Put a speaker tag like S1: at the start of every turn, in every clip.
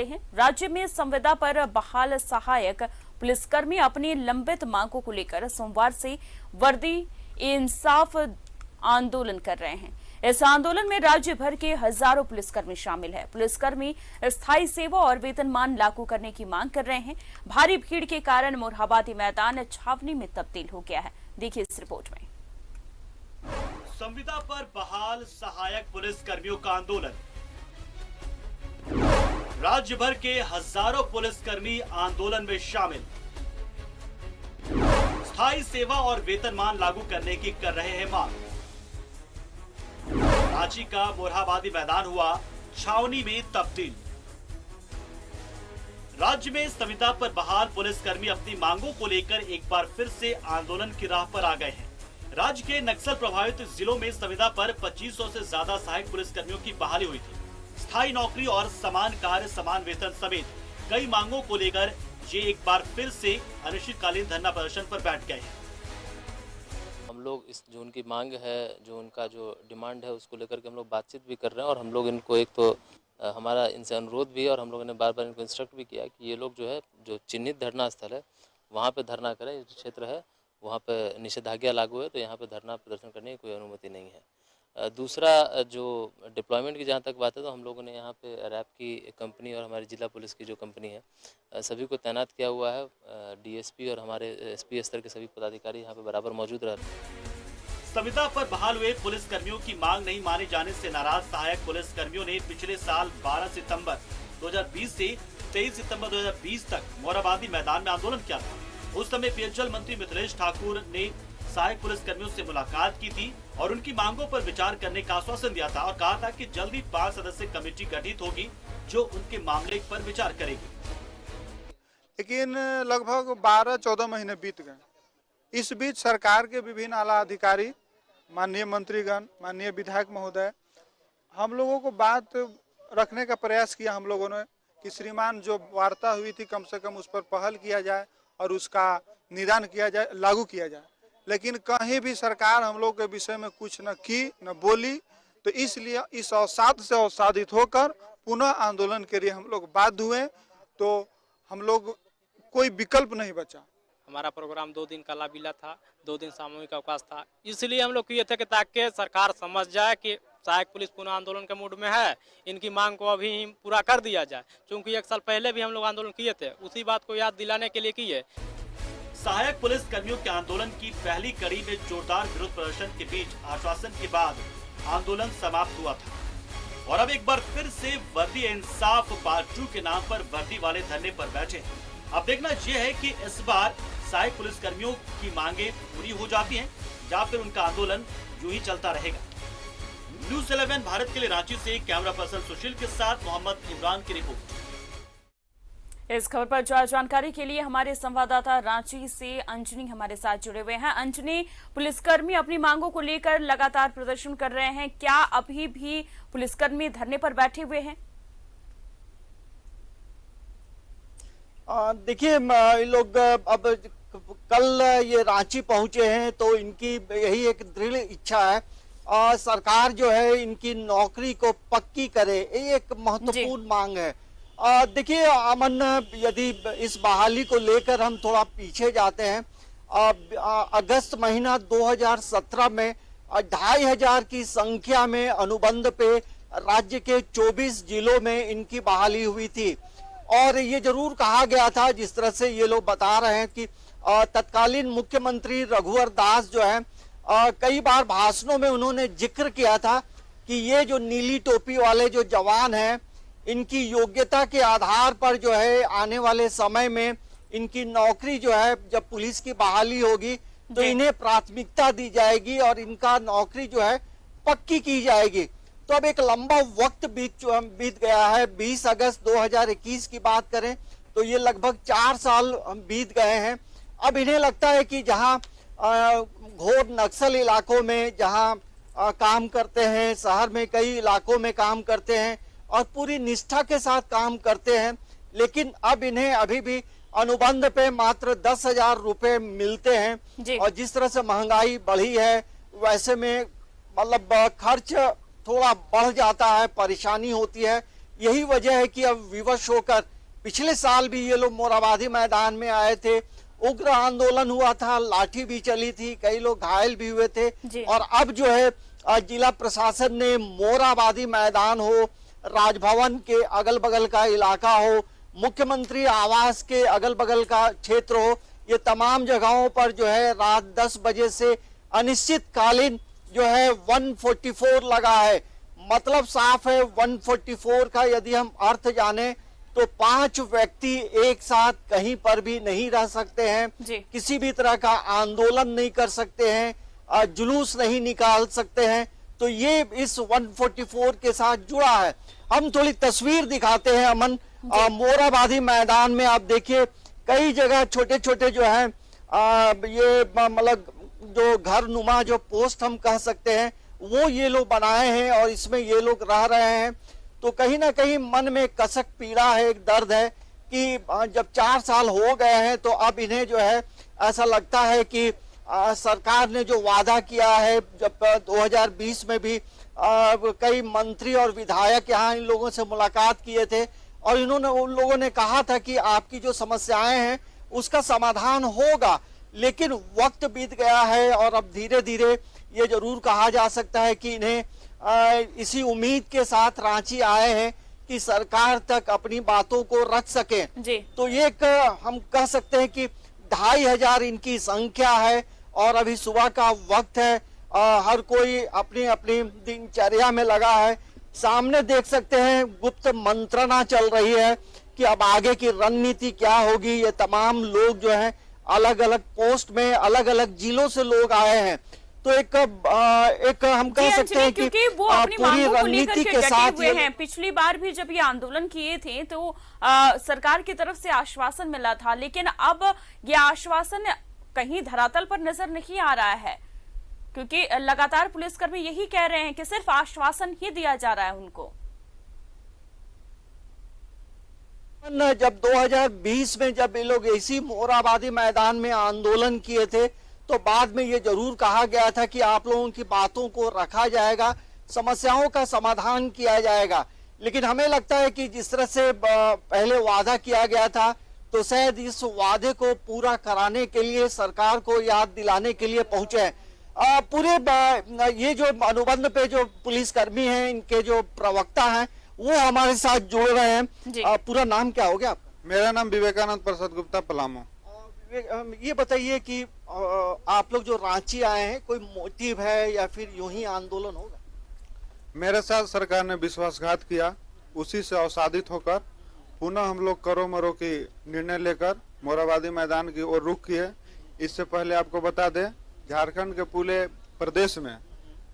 S1: हैं। राज्य में संविदा पर बहाल सहायक पुलिसकर्मी अपनी लंबित मांगों को लेकर सोमवार से वर्दी इंसाफ आंदोलन कर रहे हैं। इस आंदोलन में राज्य भर के हजारों पुलिसकर्मी शामिल हैं। पुलिसकर्मी स्थायी सेवा और वेतनमान लागू करने की मांग कर रहे हैं। भारी भीड़ के कारण मोरहाबादी मैदान छावनी में तब्दील हो गया है। देखिए इस रिपोर्ट में।
S2: संविदा पर बहाल सहायक पुलिस कर्मियों का आंदोलन। राज्य भर के हजारों पुलिसकर्मी आंदोलन में शामिल। स्थायी सेवा और वेतनमान लागू करने की कर रहे हैं मांग। रांची का मोरहाबादी मैदान हुआ छावनी में तब्दील। राज्य में संविदा पर बहाल पुलिसकर्मी अपनी मांगों को लेकर एक बार फिर से आंदोलन की राह पर आ गए हैं। राज्य के नक्सल प्रभावित जिलों में संविदा पर 2500 से ज्यादा सहायक पुलिसकर्मियों की बहाली हुई थी। स्थायी नौकरी और समान कार्य समान वेतन समेत कई मांगों को लेकर ये एक बार फिर से अनिश्चितकालीन धरना प्रदर्शन पर बैठ गए हैं।
S3: हम लोग इस जो उनकी मांग है, जो उनका जो डिमांड है, उसको लेकर के हम लोग बातचीत भी कर रहे हैं और हम लोग इनको एक तो हमारा इनसे अनुरोध भी है और हम लोगों ने बार बार इनको इंस्ट्रक्ट भी किया कि ये लोग जो है जो चिन्हित धरना स्थल है वहाँ पे धरना करें। जो क्षेत्र है वहाँ पे निषेधाज्ञा लागू है, तो यहाँ पे धरना प्रदर्शन करने की कोई अनुमति नहीं है। दूसरा जो डिप्लॉयमेंट की जहाँ तक बात है, तो हम लोगों ने यहाँ पे रैप की कंपनी और हमारी जिला पुलिस की जो कंपनी है सभी को तैनात किया हुआ है। डीएसपी और हमारे एसपी स्तर के सभी पदाधिकारी यहाँ पे बराबर मौजूद रहते हैं।
S2: संविदा पर बहाल हुए पुलिस कर्मियों की मांग नहीं माने जाने से नाराज सहायक पुलिस कर्मियों ने पिछले साल 12 सितंबर 2020 से 23 सितंबर 2020 तक मोरहाबादी मैदान में आंदोलन किया था। उस समय पेयजल मंत्री मिथिलेश ठाकुर ने सहायक पुलिस कर्मियों से मुलाकात की थी और उनकी मांगों पर विचार करने का आश्वासन दिया था और कहा था कि जल्दी 5 सदस्यीय कमेटी गठित होगी जो उनके मामले पर विचार करेगी।
S4: लेकिन लगभग 12-14 महीने बीत गए। इस बीच सरकार के विभिन्न आला अधिकारी, माननीय मंत्रीगण, माननीय विधायक महोदय, हम लोगों को बात रखने का प्रयास किया हम लोगों ने कि श्रीमान जो वार्ता हुई थी कम से कम उस पर पहल किया जाए और उसका निदान किया जाए, लागू किया जाए। लेकिन कहीं भी सरकार हम लोग के विषय में कुछ न की न बोली, तो इसलिए इस अवसाद से अवसादित होकर पुनः आंदोलन के लिए हम लोग बाध्य हुए। तो हम लोग कोई विकल्प नहीं बचा।
S5: हमारा प्रोग्राम 2 दिन का लाबिला था, 2 दिन सामूहिक अवकाश था। इसलिए हम लोग किए थे कि ताकि सरकार समझ जाए कि सहायक पुलिस पुनः आंदोलन के मूड में है, इनकी मांग को अभी पूरा कर दिया जाए। क्योंकि 1 साल पहले भी हम लोग आंदोलन किए थे, उसी बात को याद दिलाने के लिए किए।
S2: सहायक पुलिस कर्मियों के आंदोलन की पहली कड़ी में जोरदार विरोध प्रदर्शन के बीच आश्वासन के बाद आंदोलन समाप्त हुआ था और अब एक बार फिर से वर्दी इंसाफ पार्ट 2 के नाम पर वर्दी वाले धरने पर बैठे। अब देखना यह है कि इस बार सहायक पुलिस कर्मियों की मांगे पूरी हो जाती हैं या फिर उनका आंदोलन यूं ही चलता रहेगा। न्यूज़ 11 भारत के लिए रांची से कैमरा पर्सन सुशील के साथ मोहम्मद इमरान की रिपोर्ट।
S1: इस खबर पर ज्यादा जानकारी के लिए हमारे संवाददाता रांची से अंजनी हमारे साथ जुड़े हुए हैं। अंजनी, पुलिसकर्मी अपनी मांगों को लेकर लगातार प्रदर्शन कर रहे हैं, क्या अभी भी पुलिसकर्मी धरने पर बैठे हुए हैं?
S6: देखिए, ये लोग अब कल ये रांची पहुंचे हैं, तो इनकी यही एक दृढ़ इच्छा है सरकार जो है इनकी नौकरी को पक्की करे, ये एक महत्वपूर्ण मांग है। देखिए अमन, यदि इस बहाली को लेकर हम थोड़ा पीछे जाते हैं, अगस्त महीना 2017 में 2500 की संख्या में अनुबंध पे राज्य के 24 जिलों में इनकी बहाली हुई थी और ये जरूर कहा गया था, जिस तरह से ये लोग बता रहे हैं कि तत्कालीन मुख्यमंत्री रघुवर दास जो है कई बार भाषणों में उन्होंने जिक्र किया था कि ये जो नीली टोपी वाले जो जवान हैं, इनकी योग्यता के आधार पर जो है आने वाले समय में इनकी नौकरी जो है, जब पुलिस की बहाली होगी तो इन्हें प्राथमिकता दी जाएगी और इनका नौकरी जो है पक्की की जाएगी। तो अब एक लंबा वक्त बीत गया है। 20 अगस्त 2021 की बात करें तो ये लगभग 4 साल बीत गए हैं। अब इन्हें लगता है कि जहां घोर नक्सल इलाकों में जहां काम करते हैं, शहर में कई इलाकों में काम करते हैं और पूरी निष्ठा के साथ काम करते हैं, लेकिन अब इन्हें अभी भी अनुबंध पे मात्र 10,000 रुपए मिलते हैं और जिस तरह से महंगाई बढ़ी है वैसे में मतलब खर्च थोड़ा बढ़ जाता है, परेशानी होती है। यही वजह है कि अब विवश होकर, पिछले साल भी ये लोग मोरहाबादी मैदान में आए थे, उग्र आंदोलन हुआ था, लाठी भी चली थी, कई लोग घायल भी हुए थे। और अब जो है जिला प्रशासन ने मोरहाबादी मैदान हो, राजभवन के अगल बगल का इलाका हो, मुख्यमंत्री आवास के अगल बगल का क्षेत्र हो, ये तमाम जगहों पर जो है रात 10 बजे से अनिश्चितकालीन जो है 144 लगा है। मतलब साफ है, 144 का यदि हम अर्थ जाने तो 5 व्यक्ति एक साथ कहीं पर भी नहीं रह सकते हैं, किसी भी तरह का आंदोलन नहीं कर सकते हैं, जुलूस नहीं निकाल सकते हैं। तो ये इस 144 के साथ जुड़ा है। हम थोड़ी तस्वीर दिखाते हैं अमन। मोरहाबादी मैदान में आप देखिए कई जगह छोटे छोटे जो है ये मतलब जो घर नुमा जो पोस्ट हम कह सकते हैं वो ये लोग बनाए हैं और इसमें ये लोग रह रहे हैं। तो कहीं ना कहीं मन में कसक पीड़ा है, एक दर्द है कि जब 4 साल हो गए हैं तो अब इन्हें जो है ऐसा लगता है कि सरकार ने जो वादा किया है, जब 2020 में भी कई मंत्री और विधायक यहाँ इन लोगों से मुलाकात किए थे और उन लोगों ने कहा था कि आपकी जो समस्याएं हैं उसका समाधान होगा, लेकिन वक्त बीत गया है और अब धीरे धीरे ये जरूर कहा जा सकता है कि इन्हें इसी उम्मीद के साथ रांची आए हैं कि सरकार तक अपनी बातों को रख सके। तो ये हम कह सकते हैं कि 2500 इनकी संख्या है और अभी सुबह का वक्त है। हर कोई अपनी अपनी दिनचर्या में लगा है। सामने देख सकते हैं गुप्त मंत्रणा चल रही है कि अब आगे की रणनीति क्या होगी। ये तमाम लोग जो हैं अलग अलग पोस्ट में, अलग अलग जिलों से लोग आए हैं। तो एक हम कह सकते हैं कि
S1: वो अपनी मांगों को लेकर के
S6: साथ
S1: डटे हुए हैं। पिछली बार भी जब ये आंदोलन किए थे तो सरकार की तरफ से आश्वासन मिला था, लेकिन अब ये आश्वासन कहीं धरातल पर नजर नहीं आ रहा है, क्योंकि लगातार पुलिसकर्मी यही कह रहे हैं कि सिर्फ आश्वासन ही दिया जा रहा है उनको।
S6: जब 2020 में जब ये लोग इसी मोरहाबादी मैदान में आंदोलन किए थे तो बाद में ये जरूर कहा गया था कि आप लोगों की बातों को रखा जाएगा, समस्याओं का समाधान किया जाएगा। लेकिन हमें लगता है कि जिस तरह से पहले वादा किया गया था तो शायद इस वादे को पूरा कराने के लिए, सरकार को याद दिलाने के लिए पहुंचे हैं। पूरे ये जो अनुबंध पे जो पुलिसकर्मी हैं, इनके जो प्रवक्ता हैं वो हमारे साथ जुड़ रहे हैं। पूरा नाम क्या हो गया आपका?
S4: मेरा नाम विवेकानंद प्रसाद गुप्ता पलामू।
S6: ये बताइए कि आप लोग जो रांची आए हैं, कोई मोटिव है या फिर यूं ही आंदोलन होगा?
S4: मेरे साथ सरकार ने विश्वासघात किया, उसी से अवसादित होकर पुनः हम लोग करो मरो की निर्णय लेकर मोरहाबादी मैदान की ओर रुख किए। इससे पहले आपको बता दें, झारखंड के पूरे प्रदेश में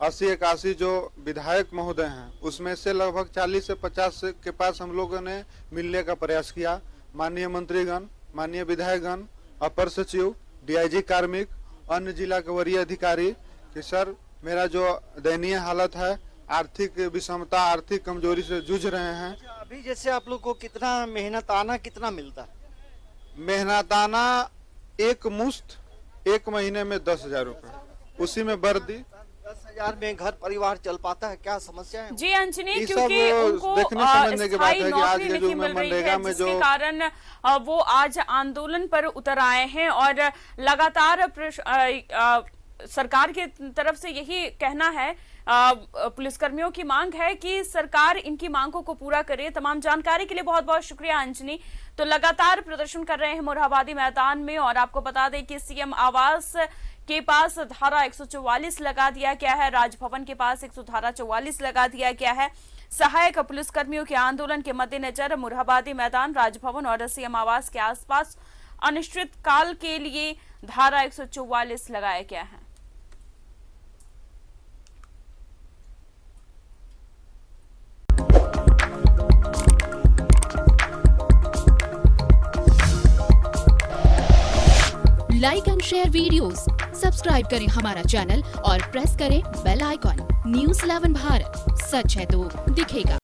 S4: 80-81 जो विधायक महोदय हैं उसमें से लगभग 40 से 50 के पास हम लोगों ने मिलने का प्रयास किया। माननीय मंत्रीगण, माननीय विधायकगण, अपर सचिव, डीआईजी कार्मिक, अन्य जिला के वरीय अधिकारी कि सर मेरा जो दयनीय हालत है, आर्थिक विषमता, आर्थिक कमजोरी से जूझ रहे हैं।
S6: अभी जैसे आप लोग को कितना मेहनताना कितना मिलता है?
S4: मेहनताना एक मुश्त, एक महीने में 10,000 रुपए, उसी में वर्दी।
S6: 10,000 में घर परिवार चल पाता है? क्या समस्या है?
S1: जी अंजनी, क्योंकि उनको स्थायी नौकरी नहीं मिल रही है, जिसके कारण वो आज आंदोलन पर उतर आए हैं और लगातार सरकार की तरफ से यही कहना है, पुलिसकर्मियों की मांग है कि सरकार इनकी मांगों को पूरा करे। तमाम जानकारी के लिए बहुत बहुत शुक्रिया अंजनी। तो लगातार प्रदर्शन कर रहे हैं मोरहाबादी मैदान में और आपको बता दें कि सीएम आवास के पास धारा 144 लगा दिया गया है, राजभवन के पास 144 लगा दिया गया है। सहायक पुलिसकर्मियों के आंदोलन के मद्देनजर मोरहाबादी मैदान, राजभवन और सीएम आवास के आसपास अनिश्चित काल के लिए धारा 144 लगाया गया है।
S7: Like and share videos, subscribe करें हमारा चैनल और प्रेस करें बेल आइकॉन। News 11 भारत, सच है तो दिखेगा।